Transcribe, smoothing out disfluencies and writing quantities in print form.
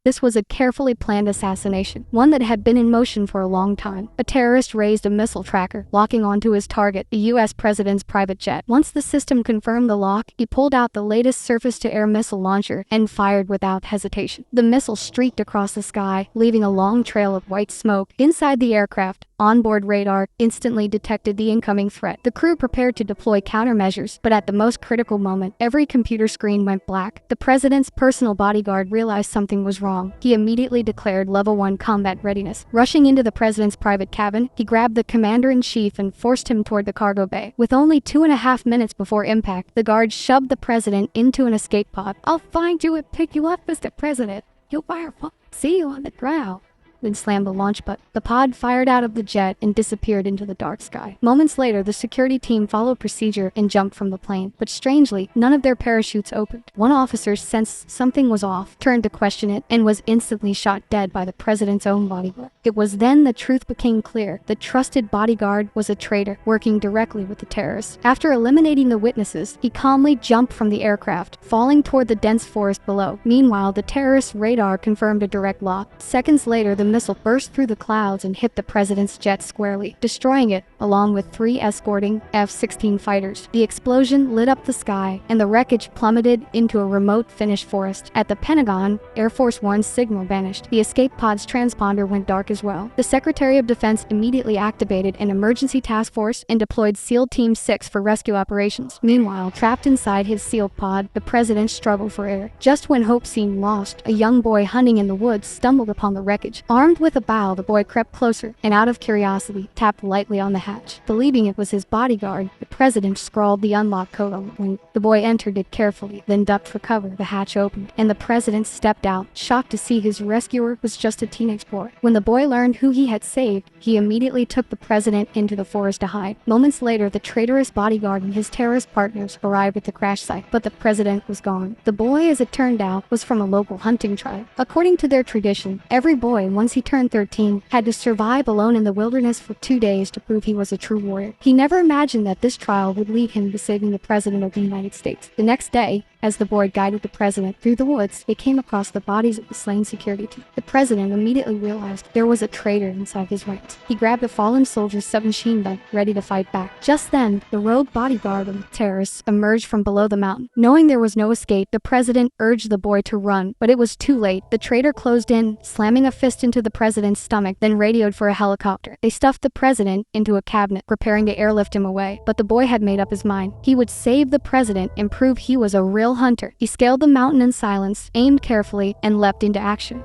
This was a carefully planned assassination, one that had been in motion for a long time. A terrorist raised a missile tracker, locking onto his target, the U.S. president's private jet. Once the system confirmed the lock, he pulled out the latest surface-to-air missile launcher and fired without hesitation. The missile streaked across the sky, leaving a long trail of white smoke. Inside the aircraft, onboard radar instantly detected the incoming threat. The crew prepared to deploy countermeasures, but at the most critical moment, every computer screen went black. The president's personal bodyguard realized something was wrong. He immediately declared Level 1 combat readiness. Rushing into the president's private cabin, he grabbed the commander-in-chief and forced him toward the cargo bay. With only 2.5 minutes before impact, the guard shoved the president into an escape pod. "I'll find you and pick you up, Mr. President. You'll see you on the ground." Then slammed the launch button. The pod fired out of the jet and disappeared into the dark sky. Moments later, the security team followed procedure and jumped from the plane. But strangely, none of their parachutes opened. One officer sensed something was off, turned to question it, and was instantly shot dead by the president's own bodyguard. It was then the truth became clear. The trusted bodyguard was a traitor, working directly with the terrorists. After eliminating the witnesses, he calmly jumped from the aircraft, falling toward the dense forest below. Meanwhile, the terrorist radar confirmed a direct lock. Seconds later, the missile burst through the clouds and hit the president's jet squarely, destroying it, along with 3 escorting F-16 fighters. The explosion lit up the sky, and the wreckage plummeted into a remote Finnish forest. At the Pentagon, Air Force One's signal vanished. The escape pod's transponder went dark as well. The Secretary of Defense immediately activated an emergency task force and deployed SEAL Team 6 for rescue operations. Meanwhile, trapped inside his sealed pod, the president struggled for air. Just when hope seemed lost, a young boy hunting in the woods stumbled upon the wreckage. Armed with a bow, the boy crept closer and, out of curiosity, tapped lightly on the hatch. Believing it was his bodyguard, the president scrawled the unlock code on the wing. The boy entered it carefully, then ducked for cover. The hatch opened, and the president stepped out, shocked to see his rescuer was just a teenage boy. When the boy learned who he had saved, he immediately took the president into the forest to hide. Moments later, the traitorous bodyguard and his terrorist partners arrived at the crash site, but the president was gone. The boy, as it turned out, was from a local hunting tribe. According to their tradition, every boy, once he turned 13, had to survive alone in the wilderness for 2 days to prove he was a true warrior. He never imagined that this trial would lead him to saving the President of the United States. The next day, as the boy guided the president through the woods, they came across the bodies of the slain security team. The president immediately realized there was a traitor inside his ranks. He grabbed a fallen soldier's submachine gun, ready to fight back. Just then, the rogue bodyguard and the terrorists emerged from below the mountain. Knowing there was no escape, the president urged the boy to run, but it was too late. The traitor closed in, slamming a fist into the president's stomach, then radioed for a helicopter. They stuffed the president into a cabinet, preparing to airlift him away. But the boy had made up his mind. He would save the president and prove he was a real hunter. He scaled the mountain in silence, aimed carefully, and leapt into action.